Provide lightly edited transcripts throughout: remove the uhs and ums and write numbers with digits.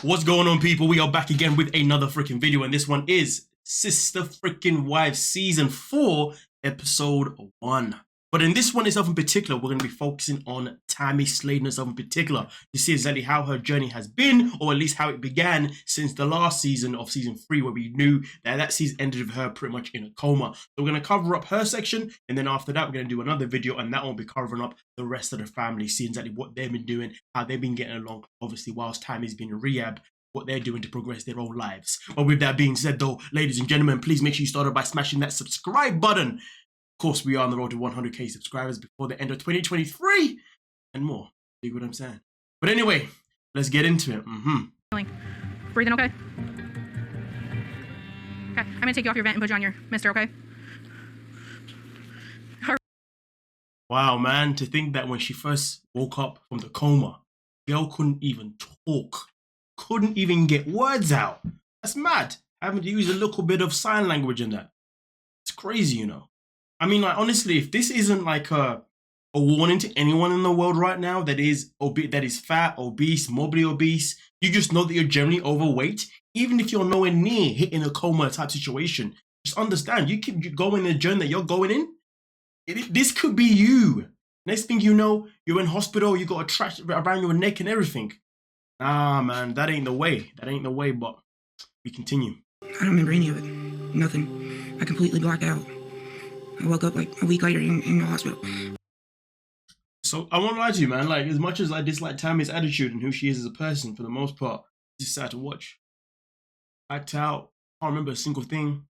What's going on, people? We are back again with another freaking video, and this one is Sister Freaking Wives Season 4, Episode 1. But in this one itself in particular, we're going to be focusing on Tammy Slaton herself in particular to see exactly how her journey has been, or at least how it began since the last season of Season 3, where we knew that season ended with her pretty much in a coma. So we're going to cover up her section, and then after that, we're going to do another video, and that will be covering up the rest of the family, seeing exactly what they've been doing, how they've been getting along, obviously, whilst Tammy's been in rehab, what they're doing to progress their own lives. But with that being said, though, ladies and gentlemen, please make sure you start off by smashing that subscribe button. Of course, we are on the road to 100k subscribers before the end of 2023 and more. See what I'm saying? But anyway, let's get into it. Breathing okay? Okay, I'm gonna take you off your vent and put you on your mister, okay? Wow, man, to think that when she first woke up from the coma, girl couldn't even talk, couldn't even get words out. That's mad. Having to use a little bit of sign language in that. It's crazy, you know. I mean, like, honestly, if this isn't like a warning to anyone in the world right now that is fat, obese, morbidly obese, you just know that you're generally overweight, even if you're nowhere near hitting a coma type situation, just understand, you keep going in the journey that you're going in, this could be you. Next thing you know, you're in hospital, you got a trash around your neck and everything. Ah, man, that ain't the way. That ain't the way, but we continue. I don't remember any of it. Nothing. I completely blacked out. I woke up like a week later in the hospital. So I won't lie to you, man. Like, as much as I dislike Tammy's attitude and who she is as a person, for the most part, it's just sad to watch. Blacked out. Can't remember a single thing.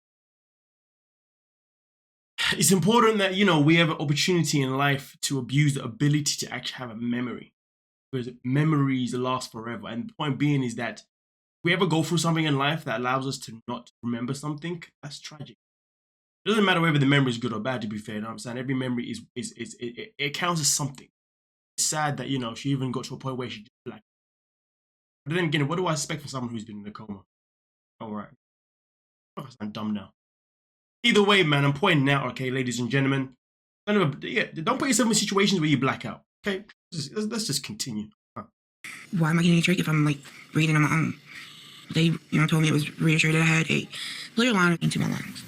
It's important that, you know, we have an opportunity in life to abuse the ability to actually have a memory, because memories last forever. And the point being is that if we ever go through something in life that allows us to not remember something, that's tragic. It doesn't matter whether the memory is good or bad, to be fair. You know what I'm saying? Every memory it counts as something. It's sad that, you know, she even got to a point where she just blacked. But then again, what do I expect from someone who's been in a coma? All right. I'm dumb now. Either way, man, I'm pointing out, okay, ladies and gentlemen, don't put yourself in situations where you black out, okay? Let's just continue. Why am I getting a trach if I'm like breathing on my own? They, told me it was reassured that I had a clear line into my lungs.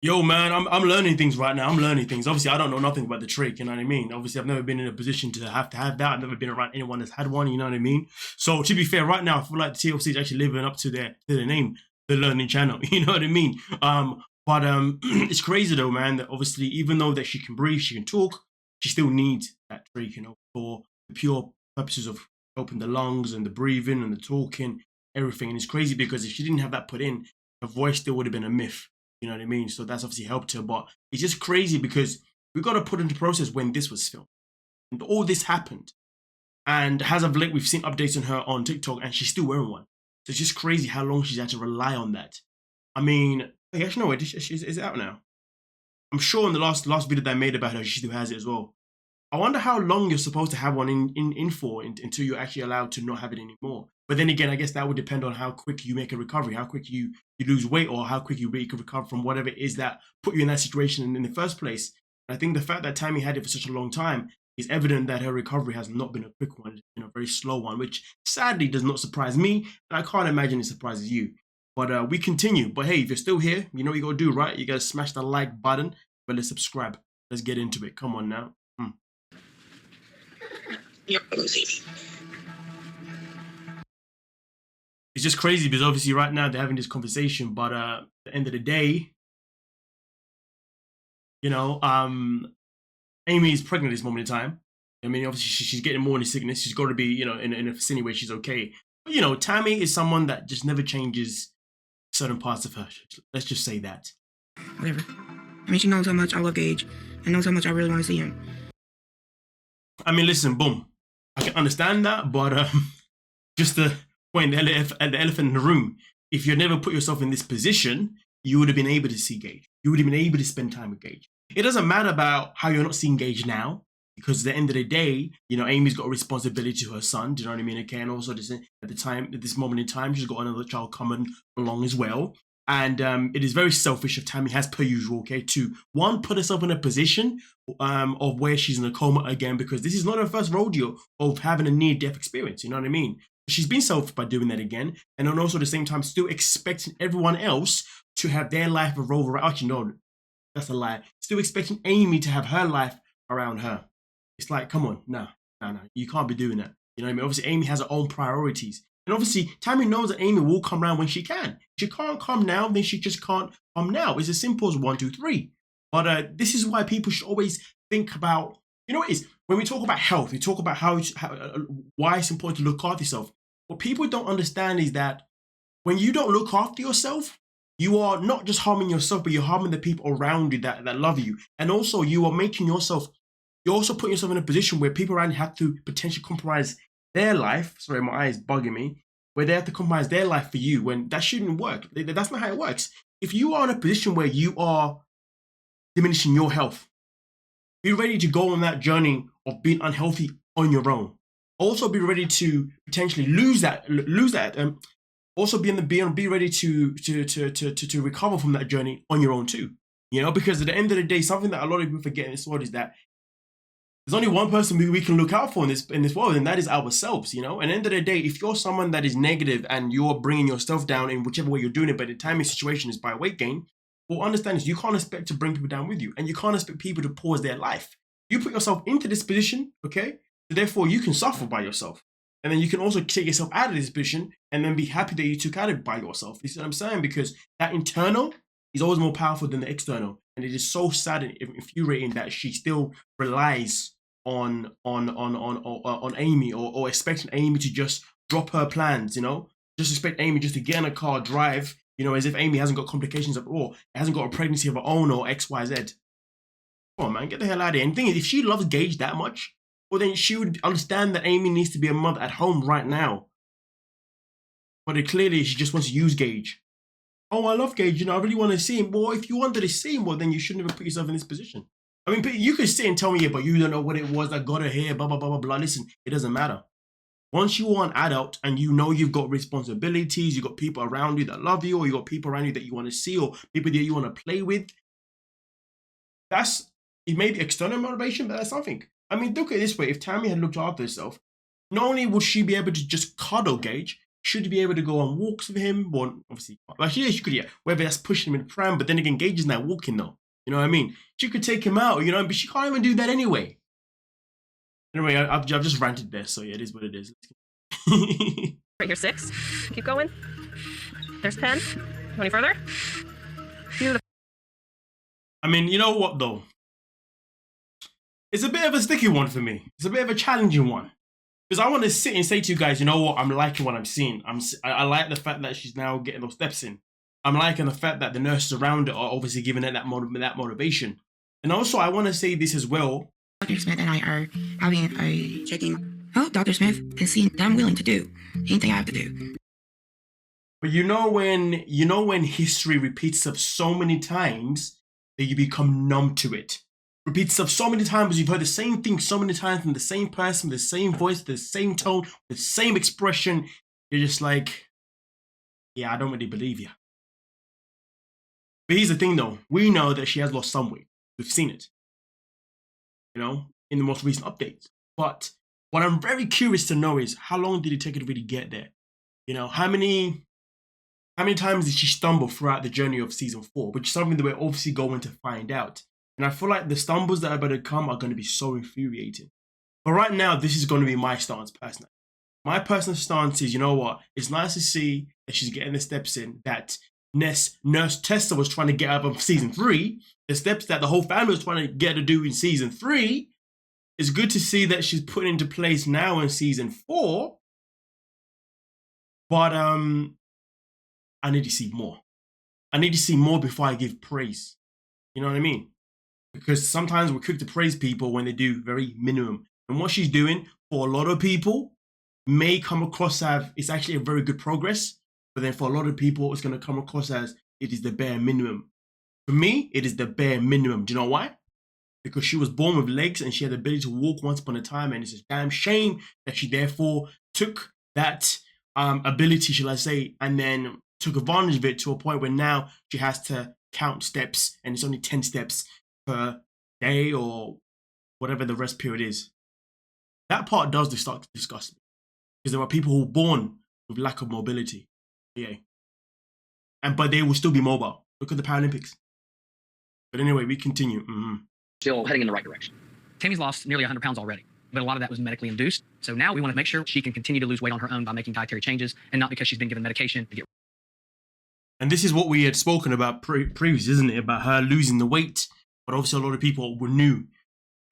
Yo, man, I'm learning things right now. I'm learning things. Obviously, I don't know nothing about the trach, you know what I mean? Obviously, I've never been in a position to have that. I've never been around anyone that's had one, you know what I mean? So, to be fair, right now, I feel like the TLC is actually living up to their name, the Learning Channel, you know what I mean? But it's crazy, though, man, that obviously, even though that she can breathe, she can talk, she still needs that trach, you know, for the pure purposes of helping the lungs and the breathing and the talking, everything. And it's crazy because if she didn't have that put in, her voice still would have been a myth. You know what I mean? So that's obviously helped her, but it's just crazy because we got to put into process when this was filmed. And all this happened. And as of late, we've seen updates on her on TikTok and she's still wearing one. So it's just crazy how long she's had to rely on that. I mean, actually, no, is it out now? I'm sure in the last video that I made about her, she still has it as well. I wonder how long you're supposed to have one in for until you're actually allowed to not have it anymore. But then again, I guess that would depend on how quick you make a recovery, how quick you lose weight, or how quick you really can recover from whatever it is that put you in that situation in the first place. And I think the fact that Tammy had it for such a long time is evident that her recovery has not been a quick one, it's been a very slow one, which sadly does not surprise me, and I can't imagine it surprises you. But we continue. But hey, if you're still here, you know what you gotta do, right? You gotta smash the like button, but let's subscribe. Let's get into it. Come on now. It's just crazy because obviously right now they're having this conversation, but at the end of the day, you know, Amy is pregnant at this moment in time. I mean, obviously she's getting more into sickness. She's got to be, you know, in a vicinity where she's okay. But, you know, Tammy is someone that just never changes certain parts of her. Let's just say that. Whatever. I mean, she knows how much I love Gage and knows how much I really want to see him. I mean, listen, boom. I can understand that, but just the point, the elephant in the room. If you never put yourself in this position, you would have been able to see Gage. You would have been able to spend time with Gage. It doesn't matter about how you're not seeing Gage now, because at the end of the day, you know, Amy's got a responsibility to her son. Do you know what I mean? Okay, and also at this moment in time, she's got another child coming along as well. And it is very selfish of Tammy, as per usual, okay, to, one, put herself in a position of where she's in a coma again, because this is not her first rodeo of having a near-death experience, you know what I mean? She's been selfish by doing that again, and then also at the same time still expecting everyone else to have their life revolve around. Actually, no, that's a lie. Still expecting Amy to have her life around her. It's like, come on, no, you can't be doing that. You know what I mean? Obviously, Amy has her own priorities. And obviously, Tammy knows that Amy will come around when she can. If she can't come now, then she just can't come now. It's as simple as 1, 2, 3. But this is why people should always think about, you know what it is? When we talk about health, we talk about why it's important to look after yourself. What people don't understand is that when you don't look after yourself, you are not just harming yourself, but you're harming the people around you that love you. And also you are making yourself, you're also putting yourself in a position where people around you have to potentially compromise their life. Sorry, my eye is bugging me. Where they have to compromise their life for you when that shouldn't work. That's not how it works. If you are in a position where you are diminishing your health, be ready to go on that journey of being unhealthy on your own. Also be ready to potentially lose that. Also be ready to recover from that journey on your own too. You know, because at the end of the day, something that a lot of people forget in this world is that there's only one person we can look out for in this world, and that is ourselves. You know, and at the end of the day, if you're someone that is negative and you're bringing yourself down in whichever way you're doing it, but the timing situation is by weight gain, well, understand is you can't expect to bring people down with you, and you can't expect people to pause their life. You put yourself into this position, okay? So therefore, you can suffer by yourself. And then you can also take yourself out of this position and then be happy that you took out of it by yourself. You see what I'm saying? Because that internal is always more powerful than the external. And it is so sad and infuriating that she still relies on Amy or expecting Amy to just drop her plans, you know? Just expect Amy just to get in a car, drive, you know, as if Amy hasn't got complications at all. Hasn't got a pregnancy of her own or X, Y, Z. Come on, man, get the hell out of here. And the thing is, if she loves Gage that much, well, then she would understand that Amy needs to be a mother at home right now. But clearly, she just wants to use Gage. Oh, I love Gage, you know, I really want to see him. Well, if you wanted to see him, well, then you shouldn't have put yourself in this position. I mean, you could sit and tell me, yeah, but you don't know what it was that got her here, blah, blah, blah, blah, blah. Listen, it doesn't matter. Once you are an adult and you know you've got responsibilities, you've got people around you that love you, or you've got people around you that you want to see, or people that you want to play with, it may be external motivation, but that's something. I mean, look at it this way. If Tammy had looked after herself, not only would she be able to just cuddle Gage, she'd be able to go on walks with him. Well, obviously, she could, yeah, whether that's pushing him in the pram, but then again, Gage is now walking though. You know what I mean? She could take him out, you know, but she can't even do that anyway. Anyway, I've just ranted there, so yeah, it is what it is. Right here, 6. Keep going. There's 10. Go any further? I mean, you know what though? It's a bit of a sticky one for me. It's a bit of a challenging one. Because I want to sit and say to you guys, you know what? I'm liking what I'm seeing. I like the fact that she's now getting those steps in. I'm liking the fact that the nurses around her are obviously giving her that motivation. And also, I want to say this as well. Dr. Smith and I are having a check-in. Oh, Dr. Smith is seeing that I'm willing to do anything I have to do. But you know when history repeats itself so many times that you become numb to it. Repeats itself so many times, you've heard the same thing so many times from the same person, the same voice, the same tone, the same expression. You're just like, yeah, I don't really believe you. But here's the thing though, we know that she has lost some weight. We've seen it, you know, in the most recent updates. But what I'm very curious to know is how long did it take her to really get there? You know, how many times did she stumble throughout the journey of season 4, which is something that we're obviously going to find out. And I feel like the stumbles that are about to come are going to be so infuriating. But right now, this is going to be my stance personally. My personal stance is, you know what? It's nice to see that she's getting the steps in that Nurse Tessa was trying to get out of season 3. The steps that the whole family was trying to get her to do in season 3. It's good to see that she's put into place now in season 4. But I need to see more. I need to see more before I give praise. You know what I mean? Because sometimes we're quick to praise people when they do very minimum. And what she's doing for a lot of people may come across as it's actually a very good progress. But then for a lot of people, it's going to come across as it is the bare minimum. For me, it is the bare minimum. Do you know why? Because she was born with legs and she had the ability to walk once upon a time. And it's a damn shame that she therefore took that ability, shall I say, and then took advantage of it to a point where now she has to count steps and it's only 10 steps per day or whatever the rest period is. That part does start to disgust me. Because there are people who are born with lack of mobility. Yeah. But they will still be mobile. Look at the Paralympics. But anyway, we continue. Still heading in the right direction. Tammy's lost nearly 100 pounds already, but a lot of that was medically induced. So now we want to make sure she can continue to lose weight on her own by making dietary changes and not because she's been given medication to get. And this is what we had spoken about previously, isn't it? About her losing the weight. But obviously a lot of people were new.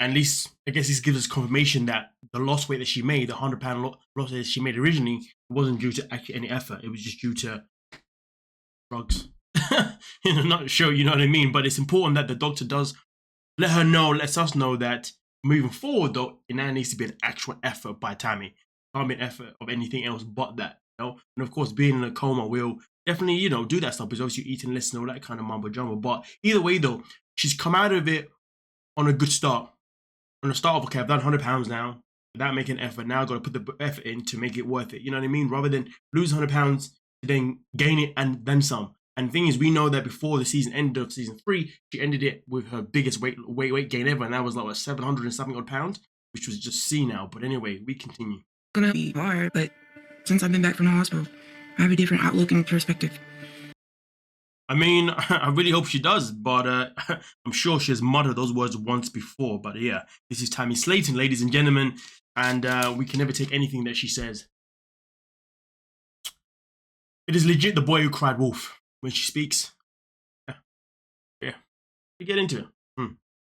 At least, I guess this gives us confirmation that the lost weight that she made, the 100-pound loss that she made originally, wasn't due to actually any effort. It was just due to drugs. Not sure, you know what I mean? But it's important that the doctor does let her know, lets us know that moving forward, though, it now needs to be an actual effort by Tammy. It can't be an effort of anything else but that, you know? And of course, being in a coma will definitely, you know, do that stuff, because obviously you're eating less and all that kind of mumbo jumbo. But either way, though, she's come out of it on a good start. On the start of, okay, I've done 100 pounds now, without making an effort. Now I've got to put the effort in to make it worth it. You know what I mean? Rather than lose 100 pounds to then gain it and then some. And the thing is, we know that before the season ended of season 3, she ended it with her biggest weight gain ever, and that was like what, 700 and something odd pounds, which was just C now. But anyway, we continue. It's gonna be hard, but since I've been back from the hospital, I have a different outlook and perspective. I mean, I really hope she does, but I'm sure she has muttered those words once before. But yeah, this is Tammy Slaton, ladies and gentlemen, and we can never take anything that she says. It is legit the boy who cried wolf when she speaks. Yeah. We get into it.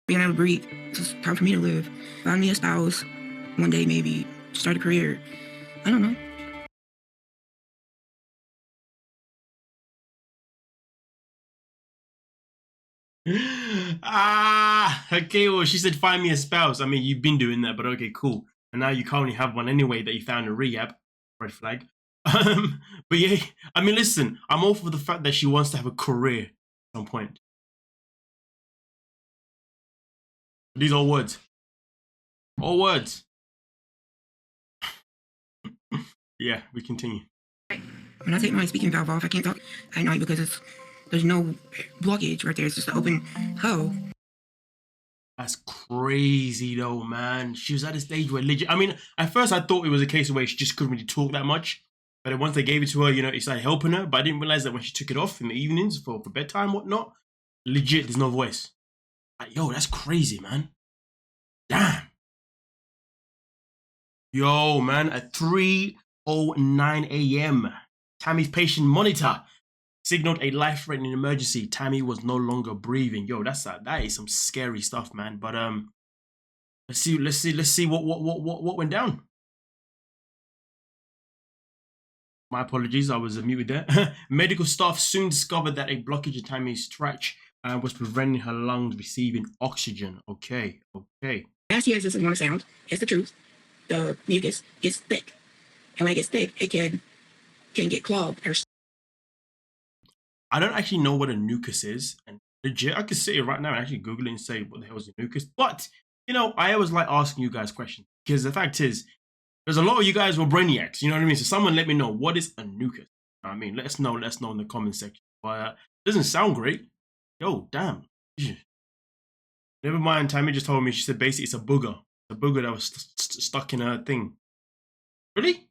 Being able to breathe, it's time for me to live. Find me a spouse, one day maybe start a career. I don't know. Okay, well, she said find me a spouse. I mean, you've been doing that, but okay, cool. And now you currently have one anyway that you found in rehab. Red flag. But yeah, I mean, listen, I'm all for the fact that she wants to have a career at some point. These are all words. All words. Yeah, we continue. When I take my speaking valve off, I can't talk at night because there's no blockage right there. It's just an open hole. That's crazy though, man. She was at a stage where legit, I mean, at first I thought it was a case where she just couldn't really talk that much. But then once they gave it to her, you know, it started helping her. But I didn't realize that when she took it off in the evenings for bedtime, whatnot, legit, there's no voice. Like, yo, that's crazy, man. Damn. Yo, man, at 3:09 a.m., Tammy's patient monitor signaled a life-threatening emergency. Tammy was no longer breathing. Yo, that is some scary stuff, man. But let's see what went down. My apologies, I was muted there. Medical staff soon discovered that a blockage in Tammy's trach was preventing her lungs receiving oxygen. Okay. Nasty as this is going to sound, it's the truth. The mucus gets thick, and when it gets thick, it can get clogged. I don't actually know what a mucus is, and legit, I could sit here right now and actually Google it and say what the hell is a mucus. But you know, I always like asking you guys questions because the fact is, there's a lot of you guys who are brainiacs. You know what I mean? So someone let me know, what is a mucus? I mean, let us know in the comment section. But it doesn't sound great. Yo, damn. Never mind. Tammy just told me. She said basically it's a booger. A booger that was stuck in her thing. Really?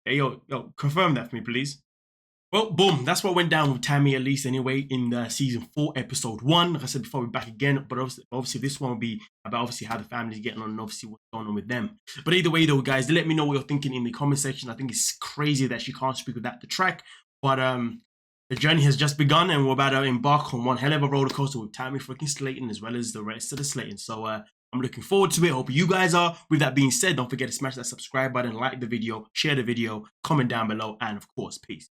Hey, yo, confirm that for me, please. Well, boom. That's what went down with Tammy, at least anyway, in season 4, episode 1. Like I said before, we're back again. But obviously this one will be about obviously how the family's getting on and obviously what's going on with them. But either way, though, guys, let me know what you're thinking in the comment section. I think it's crazy that she can't speak without the track. But the journey has just begun, and we're about to embark on one hell of a roller coaster with Tammy freaking Slaton as well as the rest of the Slaton. So I'm looking forward to it. Hope you guys are. With that being said, don't forget to smash that subscribe button, like the video, share the video, comment down below, and of course, peace.